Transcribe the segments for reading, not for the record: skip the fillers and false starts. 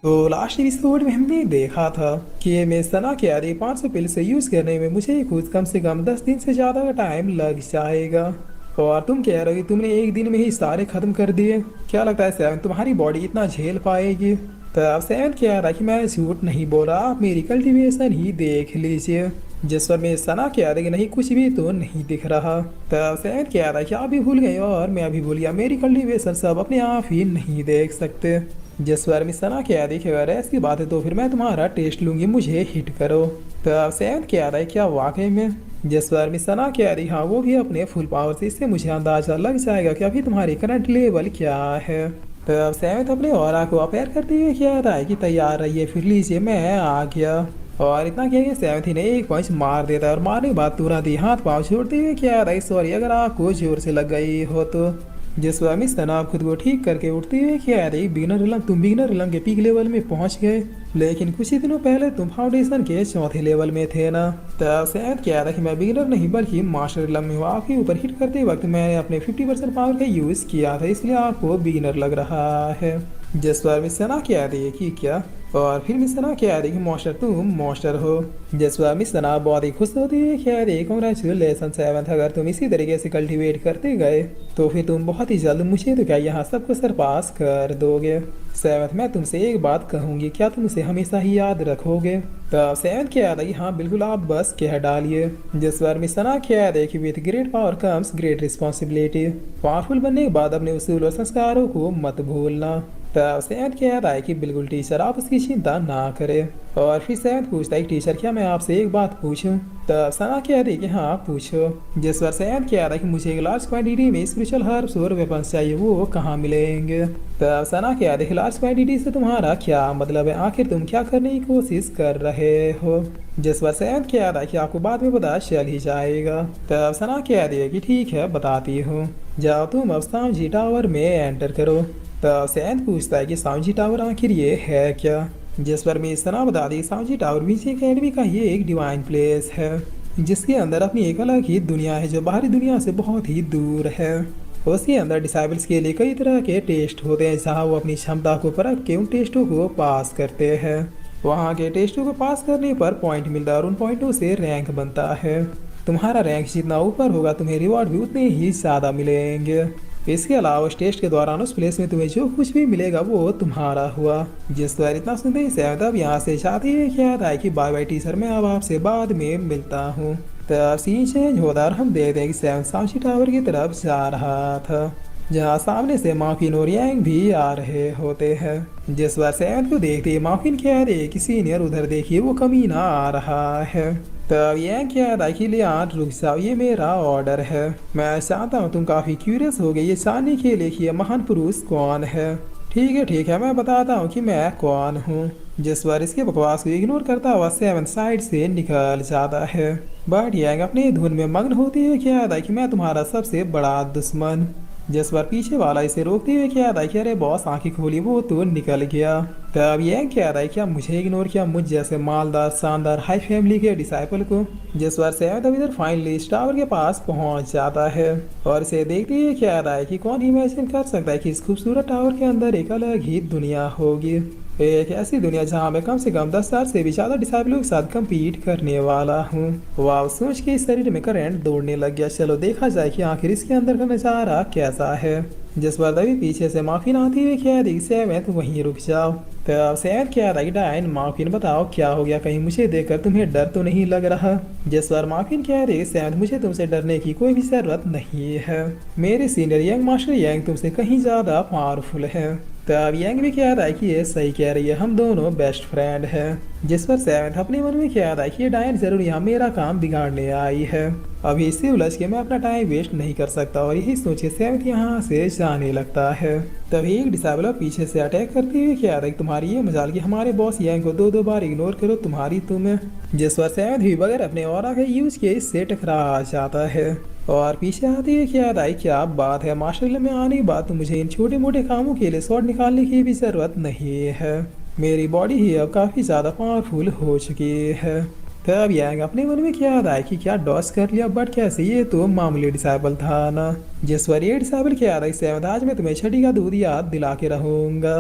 तो last episode में हमने देखा था कि मैं सना के आधे 500 पिल से यूज करने में मुझे खुद कम से कम 10 दिन से ज्यादा का टाइम लग जाएगा। और तुम कह रहे हो कि तुमने एक दिन में ही सारे खत्म कर दिए। क्या लगता है सेवन तुम्हारी बॉडी इतना झेल पाएगी? तब सेवन कह रहा है कि मैं झूठ नहीं बोल रहा, आप मेरी कल्टीवेशन ही देख लीजिए। जिस पर मैं सना कह रहा कि नहीं कुछ भी तो नहीं दिख रहा। तब सेवन कह रहा है कि आप भी भूल गए और मैं भी भूल गया, मेरी कल्टीवेशन सब अपने आप ही नहीं देख सकते। जिस बार में सना क्या देखिए अगर ऐसी बात है तो फिर मैं तुम्हारा टेस्ट लूंगी, मुझे हिट करो। तो सेवन क्या रहा है क्या वाकई में? जिस बार में सना क्या रही हाँ वो भी अपने फुल पावर से, इससे मुझे अंदाजा लग जाएगा कि अभी तुम्हारी करंट लेवल क्या है। तो अब सेवन अपने ऑरा को अपेयर करते हुए क्या रहा है कि तैयार रहिए फिर लीजिए मैं आ गया। और इतना क्या कि सेवन ही ने एक पंच मार देता है और मारने के बाद तुरंत ही हाथ पाँव छोड़ते हुए क्या रहा है सॉरी अगर आपको जोर से लग गई हो तो। जिस स्वामी तनाव खुद को ठीक करके उठते हुए क्या रही तुम बिगनर रिलम के पीक लेवल में पहुंच गए, लेकिन कुछ ही दिनों पहले तुम फाउंडेशन के चौथे लेवल में थे ना। तब शायद क्या था कि मैं बिगनर नहीं बल्कि मास्टर रिलम में हूँ। आपके ऊपर हिट करते वक्त मैंने अपने 50% पावर का यूज किया था, इसलिए आपको बिगनर लग रहा है। जिस पर मिस सना कह रही है कि क्या, और फिर मिस सना कह रही कि मॉन्स्टर तुम मॉन्स्टर हो। जिस पर मिस सना बहुत ही खुश होती है कह रही कांग्रेचुलेशन सेवंथ, अगर तुम इसी तरीके से कल्टीवेट करते गए तो फिर तुम बहुत ही जल्द मुझे तो क्या यहाँ सबको सरपास कर दोगे। सेवंथ मैं तुमसे एक बात कहूंगी, क्या तुम उसे हमेशा ही याद रखोगे? तब सेवंथ कह रही हाँ बिल्कुल आप बस कह डालिए। जिस पर मिस सना कह रही कि with great power comes great responsibility, powerful बनने के बाद अपने उसूल और संस्कारों को मत भूलना। तब सेवंथ कह रहा है कि बिल्कुल टीचर आप उसकी चिंता ना करें। और फिर सेवंथ पूछता है टीचर क्या मैं आपसे एक बात पूछूं? तब सना कह रही कि हाँ पूछो। जिस पर सेवंथ कह रहा है कि मुझे एक लार्ज क्वांटिटी में स्पिरिचुअल हर्ब्स और वेपन्स चाहिए, वो कहाँ मिलेंगे? तब सना कह रही लार्ज क्वांटिटी से तुम्हारा क्या मतलब है, आखिर तुम क्या करने की कोशिश कर रहे हो? जिस पर सेवंथ कह रहा है कि आपको बाद में पता चल ही जाएगा। तब सना कह रही है कि ठीक है बताती हूँ, जाओ तुम अब सांझी टावर में एंटर करो। तब सेवंथ पूछता है कि सांझी टावर आखिर ये है क्या? जिस पर मैं इस तरह बता दी सांझी टावर बीच एकेडमी का ये एक डिवाइन प्लेस है, जिसके अंदर अपनी एक अलग ही दुनिया है जो बाहरी दुनिया से बहुत ही दूर है। उसके अंदर डिसाइबल्स के लिए कई तरह के टेस्ट होते हैं जहाँ वो अपनी क्षमता को परख के उन टेस्टों को पास करते हैं। वहाँ के टेस्टों को पास करने पर पॉइंट मिलता है और उन पॉइंटों से रैंक बनता है। तुम्हारा रैंक जितना ऊपर होगा तुम्हें रिवॉर्ड भी उतने ही ज़्यादा मिलेंगे। इसके अलावा उस टेस्ट के दौरान उस प्लेस में तुम्हें जो कुछ भी मिलेगा वो तुम्हारा हुआ। जिस पर इतना सुनते ही शायद अब यहाँ से चाहती है क्या था कि बाय बाय टीचर मैं अब आपसे बाद में मिलता हूँ। तब सीन चेंज होता और हम देखते हैं कि सेवन सांची टावर की तरफ जा रहा था, जहाँ सामने से मार्किन और यांग भी आ रहे होते हैं। जिस बार सेवन को देखते ही मार्किन कह रहे कि सीनियर उधर देखिए वो कमीना आ रहा है। तब यांग कह रहा कि लियान रुक जाओ, ये मेरा ऑर्डर है। मैं चाहता हूँ तुम काफी क्यूरियस हो गए ये जानने के लिए कि ये महान पुरुष कौन है। ठीक है मैं बताता हूँ कि मैं कौन हूँ। जिस बार इसके बकवास को इग्नोर करता हुआ सेवन साइड से निकल जाता है। बट यांग अपनी धुन में मग्न होती है कह रहा कि मैं तुम्हारा सबसे बड़ा दुश्मन। जिस बार पीछे वाला इसे रोकते हुए क्या था कि अरे बॉस आंखें खोली, वो तो निकल गया। तब यह क्या था क्या मुझे इग्नोर किया, मुझ जैसे मालदार शानदार हाई फैमिली के डिसाइपल को। जिस बार सेवन तब इधर फाइनली टावर के पास पहुंच जाता है और इसे देखते हुए क्या था कि कौन इमेजिन कर सकता है कि इस खूबसूरत टावर के अंदर एक अलग ही दुनिया होगी, एक ऐसी दुनिया जहाँ मैं कम से कम 10,000 से भी ज्यादा डिसाइबलों के साथ कम्पीट करने वाला हूँ। वाह सोच के इस शरीर में करंट दौड़ने लग गया। चलो देखा जाए कि आखिर इसके अंदर का नजारा कैसा है। जिस बार तभी पीछे से माफिन आती हुई कह रही सेवन वहीं रुक जाओ। तब सेवन कह रहा डायन माफिन बताओ क्या हो गया, कहीं मुझे देखकर तुम्हें डर तो नहीं लग रहा? जिस बार माफिन कह रही सेवन मुझे तुमसे डरने की कोई भी जरूरत नहीं है, मेरे सीनियर यंग मास्टर यंग तुमसे कहीं ज्यादा पावरफुल है। तब यंग भी कह रहा है कि ये सही कह रही है, हम दोनों बेस्ट फ्रेंड हैं। जिस पर सेवन अपने मन में कह रहा है कि ये डायन जरूर यहाँ मेरा काम बिगाड़ने आई है, अभी इससे उलझ के मैं अपना टाइम वेस्ट नहीं कर सकता। और यही सोच के सेवन यहाँ से जाने लगता है। तभी एक डिसाइबल पीछे से अटैक करते हुए कह रहा है तुम्हारी ये मजाल कि हमारे बॉस यंग को दो बार इग्नोर करो, तुम्हारी तुम्हें। जिस पर सेवन भी बगैर अपने और के यूज किए इससे टकरा जाता है और पीछे आती है क्या राय क्या बात है, मार्शल में आने के बाद तो मुझे इन छोटे मोटे कामों के लिए शॉट निकालने की भी जरूरत नहीं है, मेरी बॉडी ही अब काफी ज्यादा पावरफुल हो चुकी है। तब यंग अपने मन में क्या रहा है कि क्या डॉस कर लिया, बट कैसे, ये तो मामूली डिसाइबल था ना। जिस पर ये डिसाइबल क्या रहा है सेवन आज मैं तुम्हें छठी का दूध याद दिला के रहूंगा।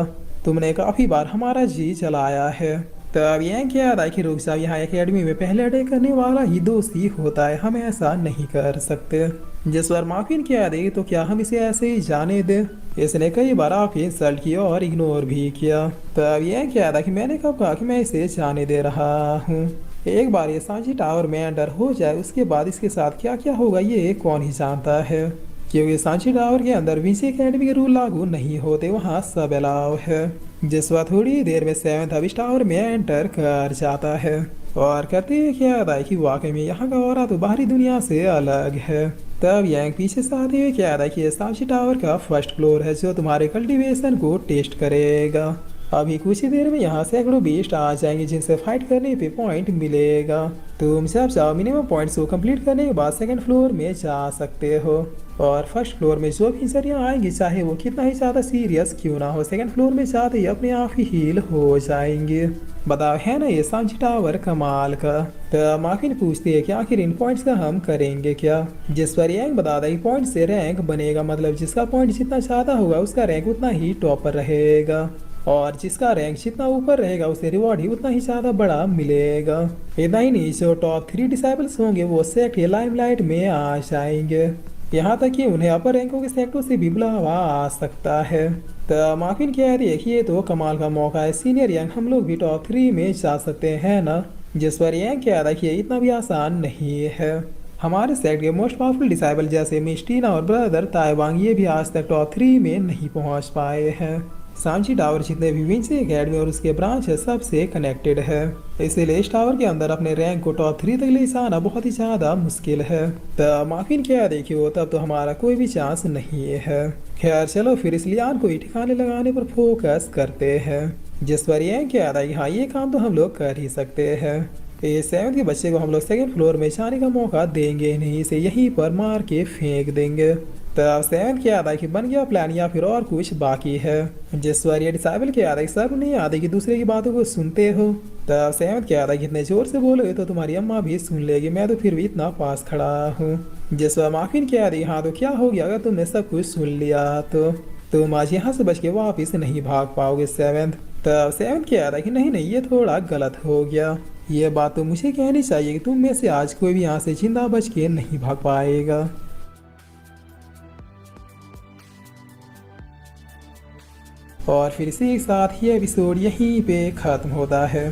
तुमने काफी बार हमारा जी चलाया है। तब यह क्या था कि रुक जाओ, यहाँ एकेडमी में पहले अटैक करने वाला ही दोषी होता है, हम ऐसा नहीं कर सकते। जिस बार माफिन कह दे तो क्या हम इसे ऐसे ही जाने दे? इसने कई बार आपकी इंसल्ट किया और इग्नोर भी किया। तब यह क्या था कि मैंने कब कहा कि मैं इसे जाने दे रहा हूँ। एक बार ये सांची टावर में एंटर हो जाए उसके बाद इसके साथ क्या क्या होगा ये कौन ही जानता है, क्योंकि सांची टावर के अंदर विंसी एकेडमी के रूल लागू नहीं होते, वहाँ सब अलाउ है। जिस बार थोड़ी देर में सेवेंथ अब इस टावर में एंटर कर जाता है और कहते हैं क्या था कि वाकई में यहाँ का ऑरा तो बाहरी दुनिया से अलग है। तब यंग पीछे से आते हुए क्या था कि ये सांची टावर का फर्स्ट फ्लोर है जो तुम्हारे कल्टीवेशन को टेस्ट करेगा। अभी कुछ ही देर में यहाँ सैकड़ों बीस्ट आ जाएंगे जिनसे फाइट करने पे पॉइंट मिलेगा। तुम सब चाहो मिनिमम पॉइंट्स को कंप्लीट करने के बाद सेकंड फ्लोर में जा सकते हो और फर्स्ट फ्लोर में जो भी इंजरियाँ आएंगी चाहे वो कितना ही ज़्यादा सीरियस क्यों ना हो, सेकंड फ्लोर में जाते ही अपने आप ही हील हो जाएंगे। बताओ है ना ये सांची टावर कमाल का। तो माफिन पूछती है कि आखिर इन पॉइंट्स का हम करेंगे क्या? जिस पर यंग बताता है कि पॉइंट से रैंक बनेगा, मतलब जिसका पॉइंट जितना ज़्यादा होगा उसका रैंक उतना ही टॉपर रहेगा और जिसका रैंक जितना ऊपर रहेगा उसे रिवॉर्ड ही उतना ही ज़्यादा बड़ा मिलेगा। इतना ही नहीं, जो टॉप 3 डिसाइबल्स होंगे वो सेक्ट या लाइमलाइट में आ जाएंगे, यहाँ तक कि उन्हें अपर रैंकों के सेक्टरों से भी बुलावा आ सकता है। तो माफिन कह रही है कि ये तो कमाल का मौका है, सीनियर यंग हम लोग भी टॉप 3 में जा सकते हैं ना। जिस पर यंग कह रहा है कि ये इतना भी आसान नहीं है। हमारे सेक्ट के मोस्ट पावरफुल डिसाइबल जैसे मिस्टीना और ब्रदर ताइवांग ये भी आज तक टॉप 3 में नहीं पहुंच पाए हैं। सांची टावर जितने भी विंसी एकेडमी और उसके ब्रांच है सबसे कनेक्टेड है, इसीलिए इस टावर के अंदर अपने रैंक को टॉप 3 तक ले जाना बहुत ही ज़्यादा मुश्किल है। तो माफिन क्या देखियो तब तो हमारा कोई भी चांस नहीं है। खैर चलो फिर इस लियान को ही ठिकाने लगाने पर फोकस करते हैं। जिस पर यह क्या था कि हाँ ये काम तो हम लोग कर ही सकते हैं। इस 7th के बच्चे को हम लोग सेकंड फ्लोर में जाने का मौका देंगे नहीं, इसे यहीं पर मार के फेंक देंगे। तब 7th क्या था कि बन गया प्लान या फिर और कुछ बाकी है? जिस पर ये डिसाइबल क्या था कि सब नहीं आते कि दूसरे की बातों को सुनते हो। तब 7th क्या था कि इतने जोर से बोलोगे तो तुम्हारी अम्मा भी सुन लेगी, मैं तो फिर भी इतना पास खड़ा हूँ। जिस पर माफिन क्या थी हाँ तो क्या हो गया अगर तुमने सब कुछ सुन लिया तो तुम आज यहाँ से बच के वापिस नहीं भाग पाओगे 7th। तब 7th क्या था कि नहीं नहीं ये थोड़ा गलत हो गया, ये बात तो मुझे कहनी चाहिए कि तुम में से आज कोई भी यहाँ से जिंदा बच के नहीं भाग पाएगा। और फिर इसी के साथ ये एपिसोड यहीं पे ख़त्म होता है।